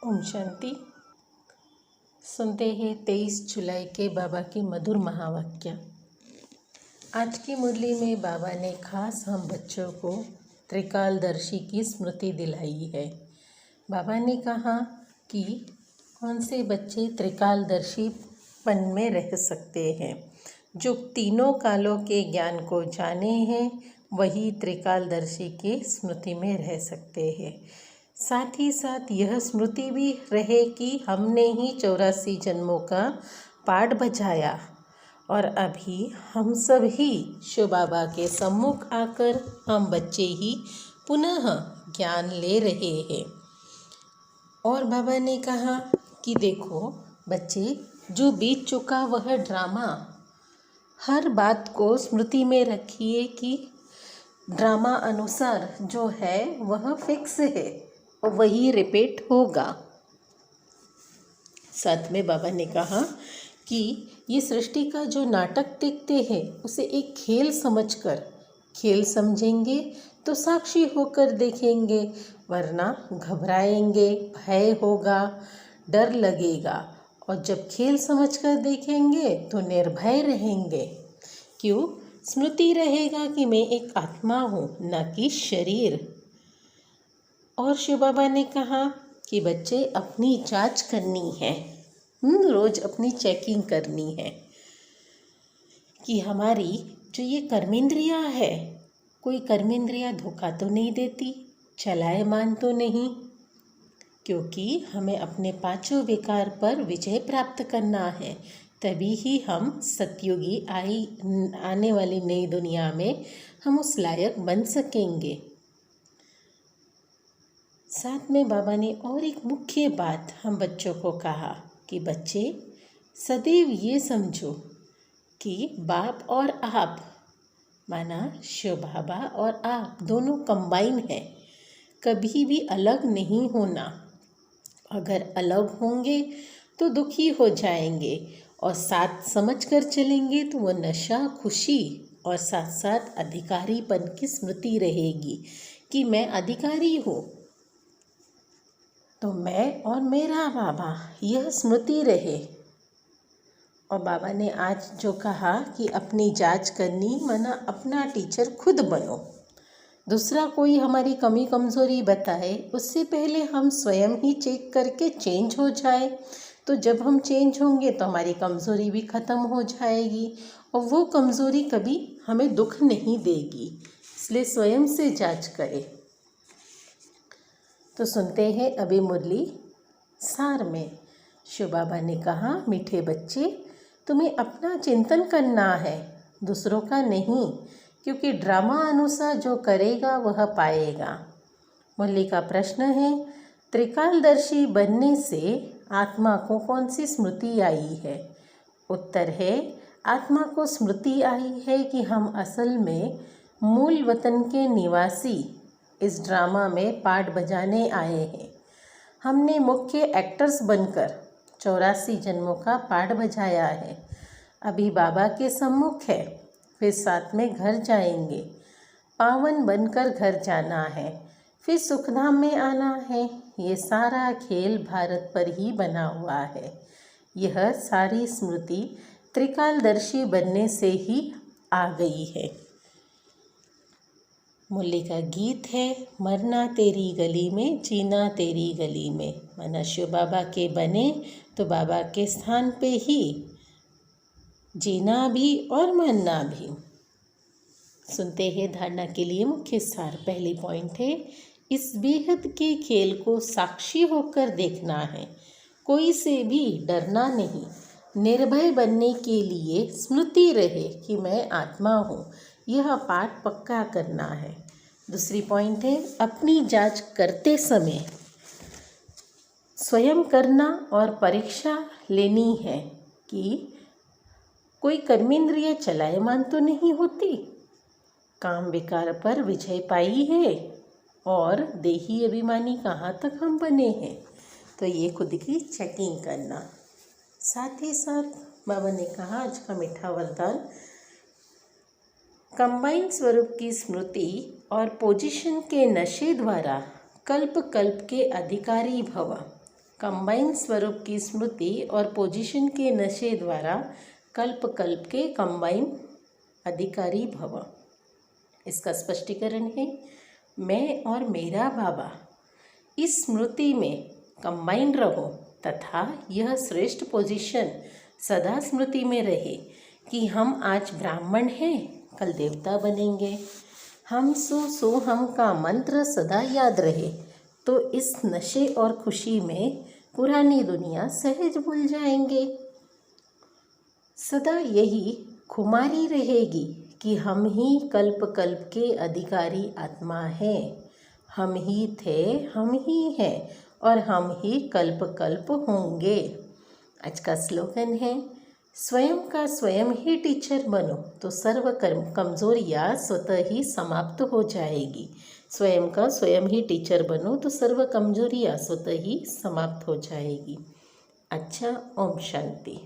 ओम शांति। सुनते हैं 23 जुलाई के बाबा के मधुर महावाक्य। आज की मुरली में बाबा ने खास हम बच्चों को त्रिकालदर्शी की स्मृति दिलाई है। बाबा ने कहा कि कौन से बच्चे त्रिकालदर्शीपन में रह सकते हैं। जो तीनों कालों के ज्ञान को जाने हैं वही त्रिकालदर्शी की स्मृति में रह सकते हैं। साथ ही साथ यह स्मृति भी रहे कि हमने ही 84 जन्मों का पाठ बजाया और अभी हम सब ही शिव बाबा के सम्मुख आकर हम बच्चे ही पुनः ज्ञान ले रहे हैं। और बाबा ने कहा कि देखो बच्चे, जो बीत चुका वह ड्रामा, हर बात को स्मृति में रखिए कि ड्रामा अनुसार जो है वह फिक्स है और वही रिपीट होगा। साथ में बाबा ने कहा कि ये सृष्टि का जो नाटक देखते हैं उसे एक खेल समझकर खेल समझेंगे तो साक्षी होकर देखेंगे, वरना घबराएंगे, भय होगा, डर लगेगा। और जब खेल समझकर देखेंगे तो निर्भय रहेंगे। क्यों? स्मृति रहेगा कि मैं एक आत्मा हूँ, न कि शरीर। और शिव बाबा ने कहा कि बच्चे अपनी जांच करनी है, रोज अपनी चेकिंग करनी है कि हमारी जो ये कर्मेंद्रियाँ है, कोई कर्मेंद्रियाँ धोखा तो नहीं देती, चलायमान तो नहीं। क्योंकि हमें अपने पांचों विकार पर विजय प्राप्त करना है, तभी ही हम सतयुगी आने वाली नई दुनिया में हम उस लायक बन सकेंगे। साथ में बाबा ने और एक मुख्य बात हम बच्चों को कहा कि बच्चे सदैव ये समझो कि बाप और आप, माना शिव बाबा और आप दोनों कंबाइन है, कभी भी अलग नहीं होना। अगर अलग होंगे तो दुखी हो जाएंगे और साथ समझ कर चलेंगे तो वह नशा, खुशी और साथ साथ अधिकारीपन की स्मृति रहेगी कि मैं अधिकारी हूँ, तो मैं और मेरा बाबा, यह स्मृति रहे। और बाबा ने आज जो कहा कि अपनी जांच करनी, माना अपना टीचर खुद बनो। दूसरा कोई हमारी कमी कमज़ोरी बताए उससे पहले हम स्वयं ही चेक करके चेंज हो जाए। तो जब हम चेंज होंगे तो हमारी कमज़ोरी भी ख़त्म हो जाएगी और वो कमज़ोरी कभी हमें दुख नहीं देगी। इसलिए स्वयं से जांच करें। तो सुनते हैं अभी मुरली सार में। शिव बाबा ने कहा, मीठे बच्चे, तुम्हें अपना चिंतन करना है, दूसरों का नहीं, क्योंकि ड्रामा अनुसार जो करेगा वह पाएगा। मुरली का प्रश्न है, त्रिकालदर्शी बनने से आत्मा को कौन सी स्मृति आई है? उत्तर है, आत्मा को स्मृति आई है कि हम असल में मूल वतन के निवासी इस ड्रामा में पार्ट बजाने आए हैं। हमने मुख्य एक्टर्स बनकर 84 जन्मों का पार्ट बजाया है। अभी बाबा के सम्मुख है, फिर साथ में घर जाएंगे। पावन बनकर घर जाना है, फिर सुखधाम में आना है। ये सारा खेल भारत पर ही बना हुआ है। यह सारी स्मृति त्रिकालदर्शी बनने से ही आ गई है। मुरली का गीत है, मरना तेरी गली में, जीना तेरी गली में। माना शिव बाबा के बने तो बाबा के स्थान पे ही जीना भी और मरना भी। सुनते हैं धारणा के लिए मुख्य सार। पहली पॉइंट है, इस बेहद के खेल को साक्षी होकर देखना है, कोई से भी डरना नहीं। निर्भय बनने के लिए स्मृति रहे कि मैं आत्मा हूँ, यह पाठ पक्का करना है। दूसरी पॉइंट है, अपनी जांच करते समय स्वयं करना और परीक्षा लेनी है कि कोई कर्मेंद्रिय चलायमान तो नहीं होती, काम विकार पर विजय पाई है और देही अभिमानी कहाँ तक हम बने हैं। तो ये खुद की चेकिंग करना। साथ ही साथ बाबा ने कहा आज का मीठा वरदान, कंबाइन स्वरूप की स्मृति और पोजीशन के नशे द्वारा कल्प कल्प के अधिकारी भव। कंबाइन स्वरूप की स्मृति और पोजीशन के नशे द्वारा कल्प कल्प के कंबाइन अधिकारी भव। इसका स्पष्टीकरण है, मैं और मेरा बाबा इस स्मृति में कंबाइन रहो तथा यह श्रेष्ठ पोजीशन सदा स्मृति में रहे कि हम आज ब्राह्मण हैं, कल देवता बनेंगे। हम सो हम का मंत्र सदा याद रहे तो इस नशे और खुशी में पुरानी दुनिया सहज भूल जाएंगे। सदा यही खुमारी रहेगी कि हम ही कल्प कल्प के अधिकारी आत्मा हैं। हम ही थे, हम ही हैं और हम ही कल्प कल्प होंगे। आज का स्लोगन है, स्वयं का स्वयं ही टीचर बनो तो सर्व कमजोरियाँ स्वतः ही समाप्त हो जाएगी। स्वयं का स्वयं ही टीचर बनो तो सर्व कमजोरियाँ स्वतः ही समाप्त हो जाएगी। अच्छा, ओम शांति।